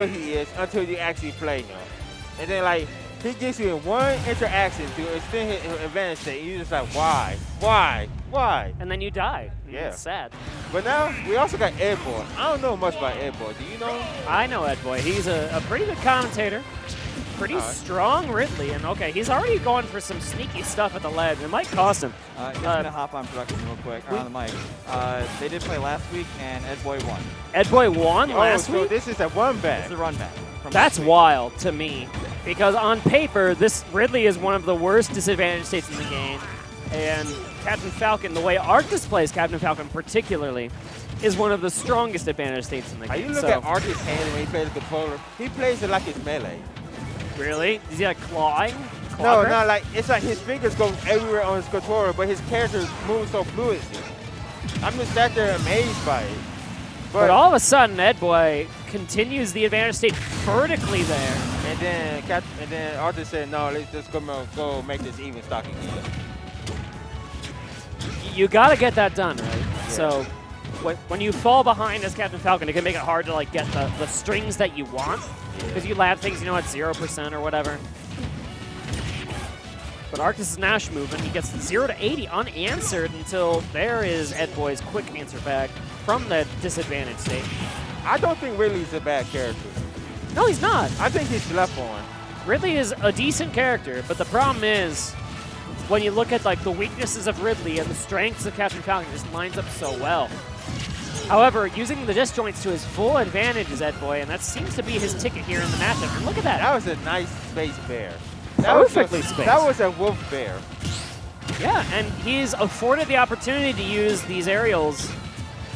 he is until you actually play him. And then, like, he gets you in one interaction to extend his advantage state, and you're just like, why? Why? Why? And then you die. Yeah. It's sad. But now, we also got Edboy. I don't know much about Edboy. Do you know him? I know Edboy. He's a pretty good commentator. Pretty strong Ridley. And, okay, he's already going for some sneaky stuff at the ledge. It might cost him. Just going to hop on production real quick, on the mic. They did play last week, and Edboy won. Edboy won last week? So this is a run-back. It's a run-back. That's wild to me. Because on paper, this Ridley is one of the worst disadvantaged states in the game. And Captain Falcon, the way Arctice plays Captain Falcon particularly, is one of the strongest advantage states in the game. You look at Arctice's hand when he plays the controller, he plays it like it's melee. Really? Is he like clawing? No, like it's like his fingers go everywhere on his controller, but his character moves so fluidly. I'm just sat there amazed by it. But all of a sudden, Edboy continues the advantage state vertically there. And then Arctice said, no, let's just go make this even stock again. You got to get that done, right? Yeah. So when you fall behind as Captain Falcon, it can make it hard to like get the strings that you want. Because you land things, at 0% or whatever. But Arctice's Nash movement, he gets 0 to 80 unanswered until there is Edboy's quick answer back from the disadvantage state. I don't think Ridley's a bad character. No, he's not. I think he's slept on. Ridley is a decent character, but the problem is when you look at like the weaknesses of Ridley and the strengths of Captain Falcon, it just lines up so well. However, using the disjoints to his full advantage is Edboy, and that seems to be his ticket here in the matchup. And look at that. That was a nice space bear. Perfectly spaced. That was a wolf bear. Yeah, and he's afforded the opportunity to use these aerials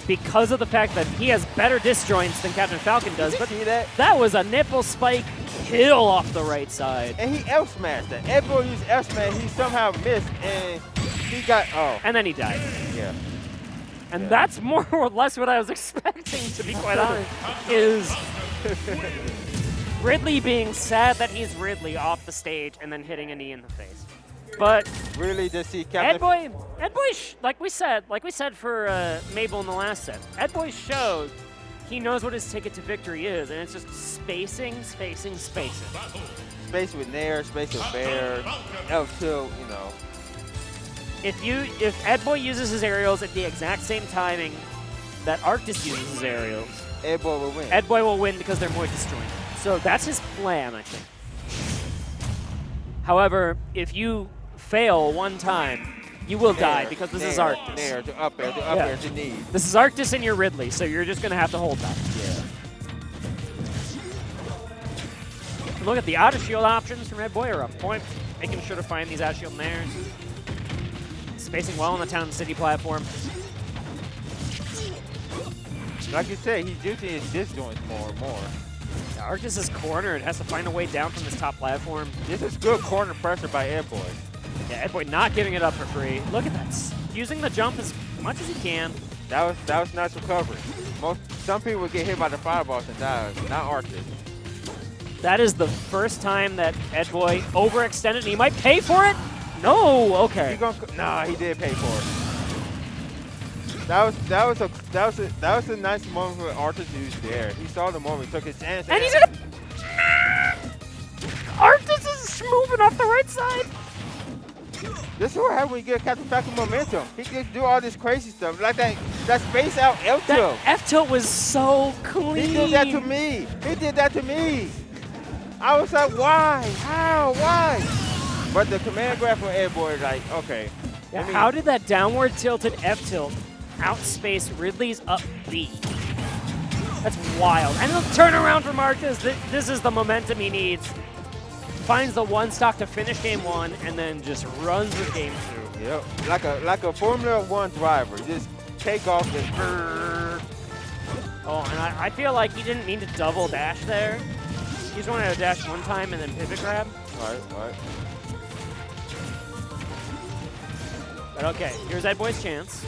because of the fact that he has better disjoints than Captain Falcon does. Did you see that? That was a nipple spike kill off the right side. And he F-smashed that. Edboy used F-smash, he somehow missed, and he got, And then he died. Yeah. And that's more or less what I was expecting, to be quite honest, is Ridley being sad that he's Ridley off the stage and then hitting a knee in the face. But really, does he Captain Edboy, like we said for Mabel in the last set, Edboy showed he knows what his ticket to victory is, and it's just spacing. Space with Nair, space with Bear, L2, If Edboy uses his aerials at the exact same timing that Arctice uses his aerials, Edboy will win. Edboy will win because they're more disjointed. So that's his plan, I think. However, if you fail one time, you will die because this is Arctice. Nair to up air, to up air, to knee. This is Arctice and you're Ridley, so you're just going to have to hold that. Yeah. Look at the out-of-shield options from Edboy are on point. Making sure to find these out-of-shield nairs. Spacing well on the town and city platform. Like you said, he's using his disjoints more and more. Yeah, Arctice is cornered, has to find a way down from this top platform. This is good corner pressure by Edboy. Yeah, Edboy not giving it up for free. Look at that. Using the jump as much as he can. That was nice recovery. Some people would get hit by the fireballs and die, not Arctice. That is the first time that Edboy overextended, and he might pay for it? No, okay. Nah, he did pay for it. That was a nice moment for Arctice used there. He saw the moment, took his chance. And he's gonna. Arctice is moving off the right side. This is what happens when you get Captain Falcon momentum. He can do all this crazy stuff. Like that space out F-tilt. That F-tilt was so clean. He did that to me. He did that to me. I was like, why? How? Why? But the command grab from Edboy is like, okay. Yeah, how did that downward tilted F-tilt outspace Ridley's up B? That's wild. And the turnaround from Arctice. This is the momentum he needs. Finds the one stock to finish game one, and then just runs with game two. Yep, like a Formula One driver. Just take off and Oh, and I feel like he didn't mean to double dash there. He just wanted to dash one time and then pivot grab. All right. But okay, here's Edboy's chance.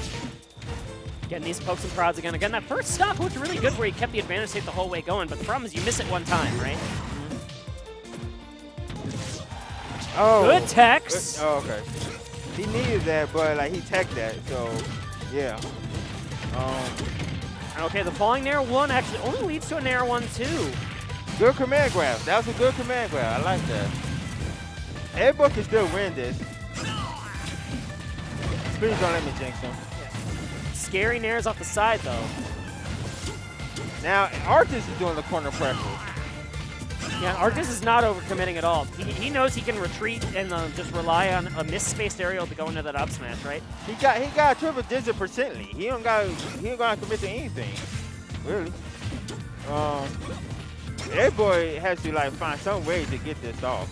Getting these pokes and prods again. Again, that first stock looked really good where he kept the advantage state the whole way going, but the problem is you miss it one time, right? Oh. Good text. Oh, okay. He needed that, but like he teched that, so yeah. Okay, the falling Nair 1 actually only leads to a Nair 1 too. Good command grab. That was a good command grab. I like that. Edboy can still win this. Please don't let me jinx him. Scary nairs off the side, though. Now, Arctice is doing the corner pressure. Yeah, Arctice is not overcommitting at all. He knows he can retreat and just rely on a misspaced aerial to go into that up smash, right? He got triple digit percently. He ain't gonna commit to anything, really. Edboy has to like find some way to get this off.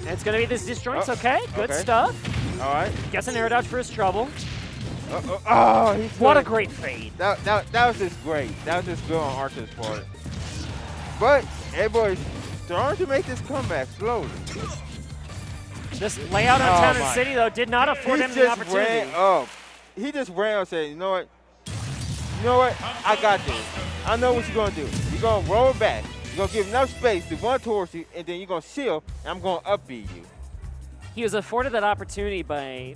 And it's gonna be this disjoints, okay? Good okay. stuff. All right. Gets an air dodge for his trouble. Oh, he's what good. a great fade. That was just great. That was just good on Arctice's part. But Edboy's starting to make this comeback slowly. This layout on Town and City, though, did not afford him the opportunity. He just ran and said, you know what? I got this. I know what you're going to do. You're going to roll back. You're going to give enough space to run towards you, and then you're going to shield, and I'm going to up-B you. He was afforded that opportunity by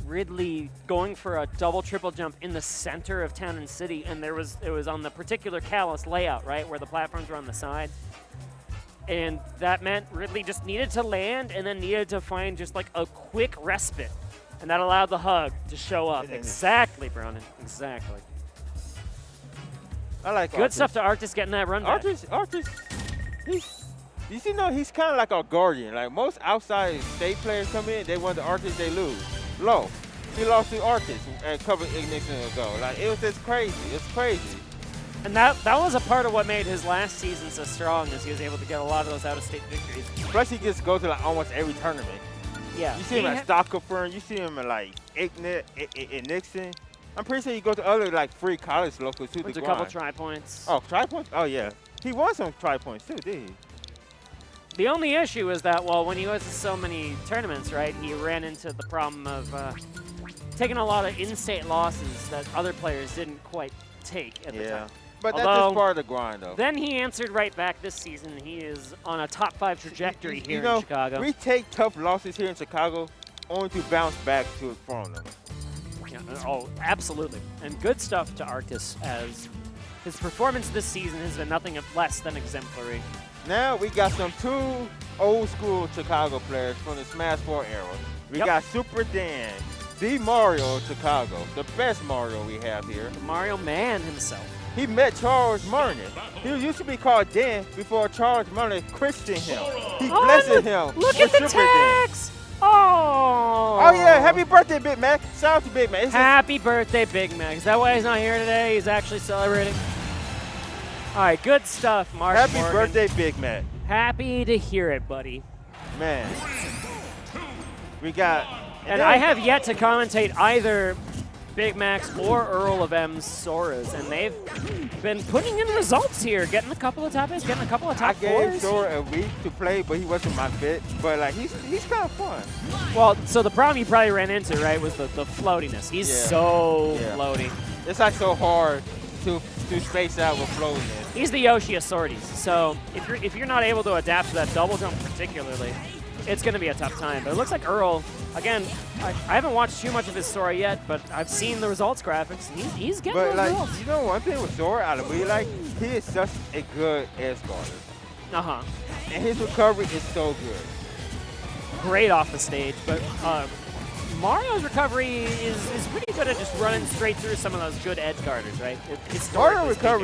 Ridley going for a double triple jump in the center of Town and City, and it was on the particular Callus layout, right, where the platforms were on the side. And that meant Ridley just needed to land and then needed to find just like a quick respite. And that allowed the hug to show up. Exactly, Bronin. Exactly. I like good Arctice. stuff to Arctice getting that run back. Arctice, he's kind of like a guardian. Like most outside state players come in, they want the Arctice, they lose. Low. He lost to Arctice and covered Ignition ago. Like it was just crazy. It's crazy. And that was a part of what made his last season so strong, is he was able to get a lot of those out-of-state victories. Plus, he just goes to like almost every tournament. Yeah. You see him at Stock Fern, you see him at like Nixon. I'm pretty sure you go to other like free college locals too. Went a couple tri-points. Oh, tri-points? Oh yeah. He won some tri-points too, did he? The only issue is that, well, when he was to so many tournaments, right, he ran into the problem of taking a lot of in-state losses that other players didn't quite take at the time. But that's just part of the grind, though. Then he answered right back this season. He is on a top 5 trajectory here in Chicago. We take tough losses here in Chicago only to bounce back from them. Yeah, oh, absolutely. And good stuff to Arctice, as his performance this season has been nothing less than exemplary. Now we got some 2 old-school Chicago players from the Smash 4 era. We got Super Dan, the Mario of Chicago, the best Mario we have here. The Mario man himself. He met Charles Martin. He used to be called Dan before Charles Martin christened him. He blessed him. Look at the text! Oh yeah, happy birthday, Big Mac. Shout out to Big Mac. Happy birthday, Big Mac. Is that why he's not here today? He's actually celebrating? All right, good stuff, Mark Happy Morgan. birthday, Big Mac. Happy to hear it, buddy. Man. We got... And I have yet to commentate either Big Macs or Earl of M's Soras, and they've been putting in results here, getting a couple of top 8s, getting a couple of top 4s. I gave Sora a week to play, but he wasn't my fit. But like he's kind of fun. Well, so the problem he probably ran into, right, was the floatiness. He's so floaty. It's like so hard to space out with floatiness. He's the Yoshi of sorties. So if you're not able to adapt to that double jump particularly, it's going to be a tough time. But it looks like Earl, again, I haven't watched too much of his Sora yet, but I've seen the results graphics. And he's getting those results. You know one thing with Sora, I really like, he is such a good edge guarder. Uh-huh. And his recovery is so good. Great off the stage, but Mario's recovery is pretty good at just running straight through some of those good edge guarders, right? Mario's recovery